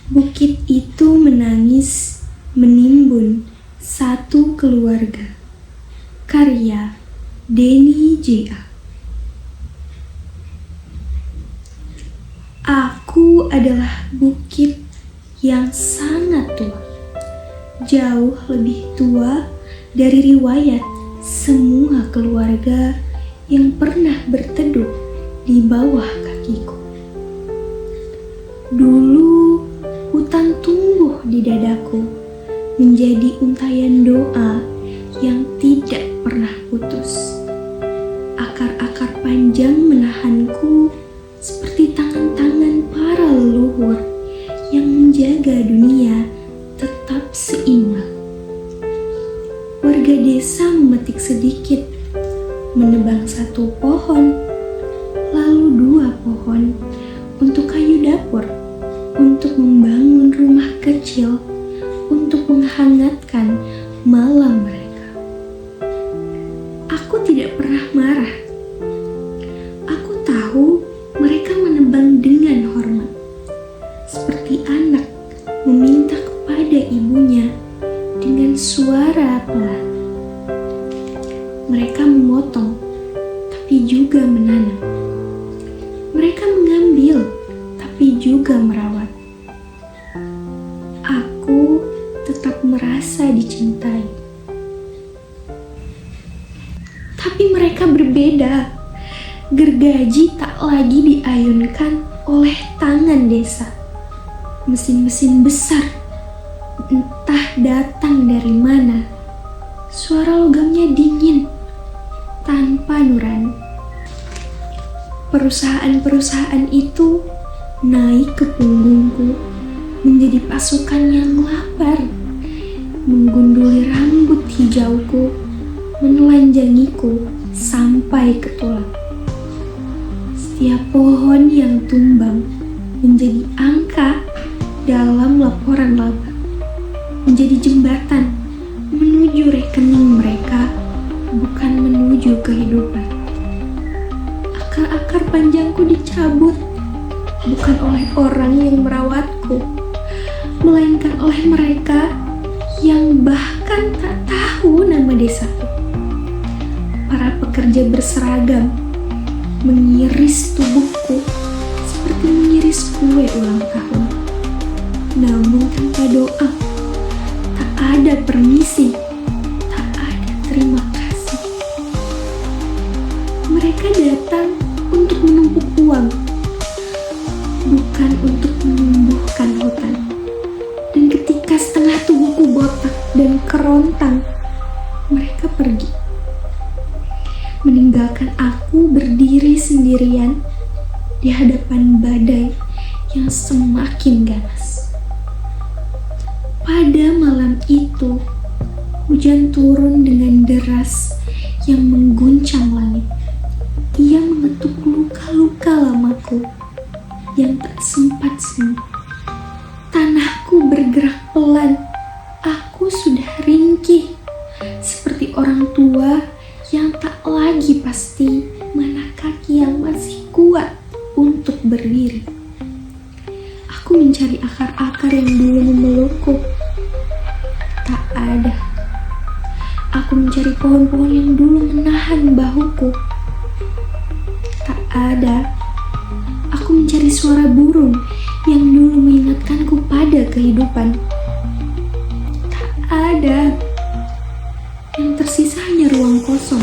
Bukit itu menangis, menimbun satu keluarga. Karya Denny J.A. Aku adalah bukit yang sangat tua, jauh lebih tua dari riwayat semua keluarga yang pernah berteduh di bawah kakiku. Dulu hutan tumbuh di dadaku menjadi untayan doa yang tidak pernah putus. Akar-akar panjang menahanku seperti tangan-tangan para leluhur yang menjaga dunia tetap seimbang. Warga desa memetik sedikit, menebang satu pohon, lalu dua pohon untuk kayu dapur, untuk membangun rumah kecil, untuk menghangatkan malam mereka. Aku tidak pernah marah. Aku tahu mereka menebang dengan hormat, seperti anak meminta kepada ibunya dengan suara pelan. Mereka memotong, tapi juga menanam. Mereka mengambil, tapi juga merawat. Aku tetap merasa dicintai. Tapi mereka berbeda. Gergaji tak lagi diayunkan oleh tangan desa. Mesin-mesin besar, entah datang dari mana. Suara logamnya dingin, tanpa nurani. Perusahaan-perusahaan itu naik ke punggungku menjadi pasukan yang lapar, menggunduli rambut hijauku, menelanjangiku sampai ke tulang. Setiap pohon yang tumbang menjadi angka dalam laporan laba, menjadi jembatan menuju rekening mereka, bukan menuju kehidupan. Akar-akar panjangku dicabut, bukan oleh orang yang merawatku, melainkan oleh mereka yang bahkan tak tahu nama desaku. Para pekerja berseragam mengiris tubuhku seperti mengiris kue ulang tahun. Namun tanpa doa, tak ada permisi, tak ada terima kasih. Mereka datang untuk menumpuk uang, bukan untuk menumbuhkan hutan. Dan ketika setengah tubuhku botak dan kerontang, mereka pergi, meninggalkan aku berdiri sendirian di hadapan badai yang semakin ganas. Pada malam itu, hujan turun dengan deras yang mengguncang langit. Ia mengetuk luka-luka lamaku yang tak sempat sembuh. Tanahku bergerak pelan. Aku sudah ringkih, seperti orang tua yang tak lagi pasti mana kaki yang masih kuat untuk berdiri. Aku mencari akar-akar yang dulu memelukku. Tak ada. Aku mencari pohon-pohon yang dulu menahan bahuku. Tak ada. Aku mencari suara burung yang dulu mengingatkanku pada kehidupan. Tak ada. Yang tersisa hanya ruang kosong,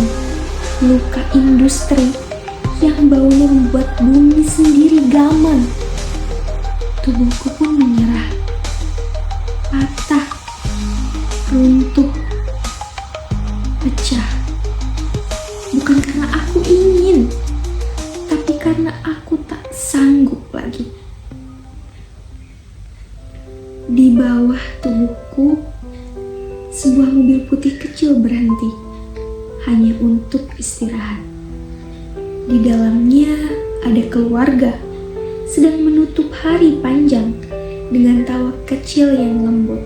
luka industri yang baunya membuat bumi sendiri gamang. Tubuhku pun menyerah, patah, runtuh, pecah. Bukan karena aku ingin, tapi karena aku tak sanggup lagi. Di bawah tubuhku, sebuah mobil putih kecil berhenti, hanya untuk istirahat. Di dalamnya ada keluarga, sedang menutup hari panjang dengan tawa kecil yang lembut.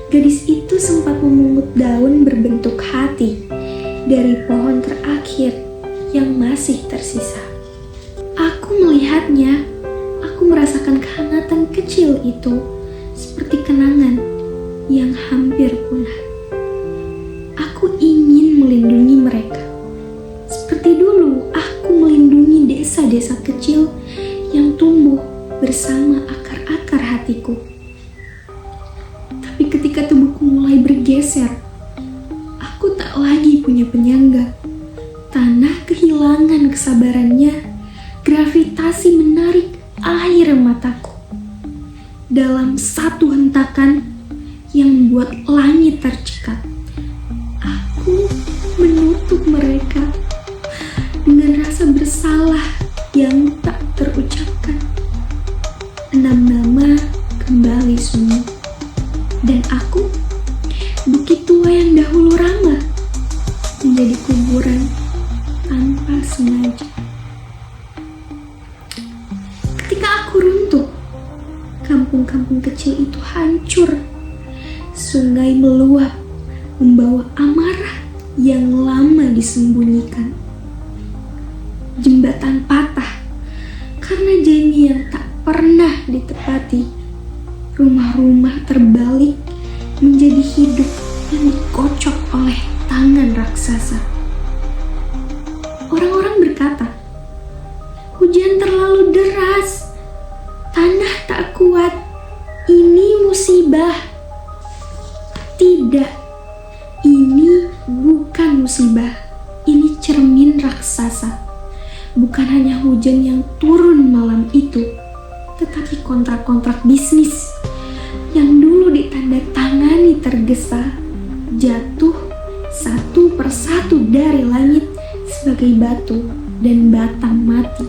Gadis itu sempat memungut daun berbentuk hati dari pohon terakhir yang masih tersisa. Aku melihatnya, aku merasakan kehangatan kecil kecil itu seperti kenangan yang hampir punah. Aku ingin melindungi mereka. Seperti dulu aku melindungi desa-desa kecil yang tumbuh bersama akar-akar hatiku. Tapi ketika tubuhku mulai bergeser, aku tak lagi punya penyangga. Tanah kehilangan kesabarannya, gravitasi menarik air mataku. Dalam satu hentakan yang membuat langit tercekat, aku menutup mereka dengan rasa bersalah yang tak terucapkan. 6 nama kembali sunyi, dan aku, bukit tua yang dahulu ramah, menjadi kuburan tanpa sengaja. Ketika aku runtuh, kampung-kampung kecil itu hancur. Sungai meluap, membawa amarah yang lama disembunyikan. Jembatan patah karena janji yang tak pernah ditepati. Rumah-rumah terbalik menjadi hidup yang dikocok oleh tangan raksasa. Orang-orang berkata, hujan terlalu deras, tanah tak kuat, ini musibah. Tidak, ini bukan musibah, ini cermin raksasa. Bukan hanya hujan yang turun malam itu, tetapi kontrak-kontrak bisnis yang dulu ditandatangani tergesa, jatuh satu persatu dari langit sebagai batu dan batang mati.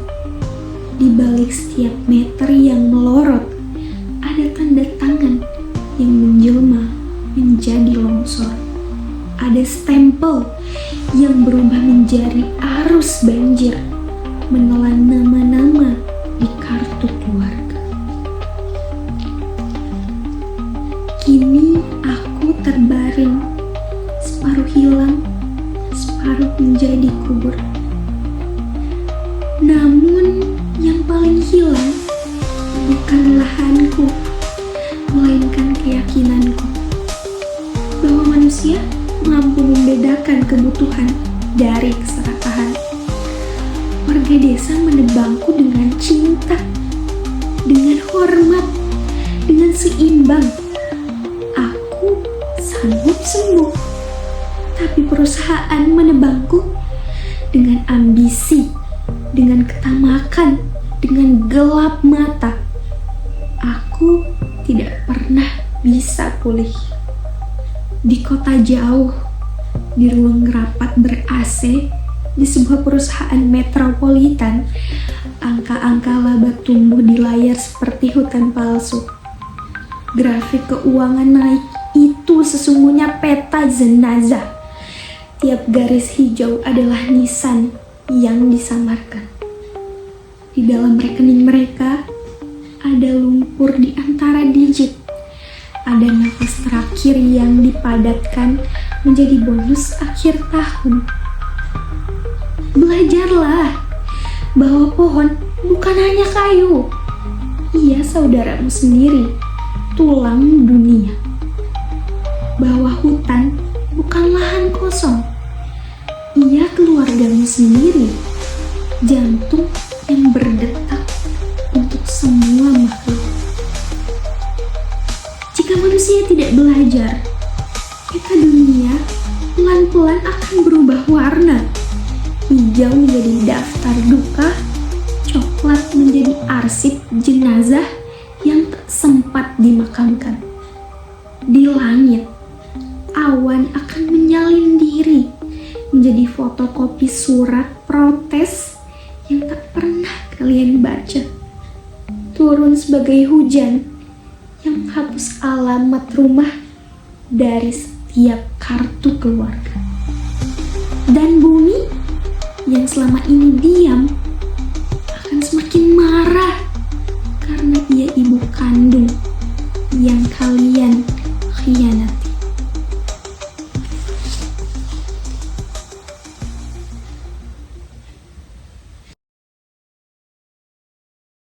Di balik setiap meter yang melorot, ada tanda tangan yang menjelma menjadi longsor. Ada stempel yang berubah menjadi arus banjir, menelan nama-nama di kartu keluarga. Kini aku terbaring, separuh hilang, separuh menjadi kubur. Namun yang paling hilang bukan lahanku, melainkan keyakinanku bahwa manusia mampu membedakan kebutuhan dari keserakahan. Warga desa menebangku dengan cinta, dengan hormat, dengan seimbang. Aku sanggup sembuh, tapi perusahaan menebangku dengan ambisi, dengan ketamakan, dengan gelap mata. Aku tidak pernah bisa pulih. Di kota jauh, di ruang rapat ber-AC, di sebuah perusahaan metropolitan, angka-angka laba tumbuh di layar seperti hutan palsu. Grafik keuangan naik itu sesungguhnya peta jenazah. Tiap garis hijau adalah nisan yang disamarkan. Di dalam rekening mereka ada lumpur di antara digit. Ada nafas terakhir yang dipadatkan menjadi bonus akhir tahun. Belajarlah bahwa pohon bukan hanya kayu. Ia saudaramu sendiri, tulang dunia. Bahwa hutan bukan lahan kosong. Ia keluargamu sendiri, jantung yang berdetak untuk semua makhluk. Jika manusia tidak belajar, peta dunia pelan-pelan akan berubah warna. Hijau menjadi daftar duka, coklat menjadi arsip jenazah yang tak sempat dimakamkan. Di langit, awan akan menyalin diri menjadi fotokopi surat protes yang tak pernah kalian baca. Turun sebagai hujan yang menghapus alamat rumah dari setiap kartu keluarga. Dan bumi yang selama ini diam akan semakin marah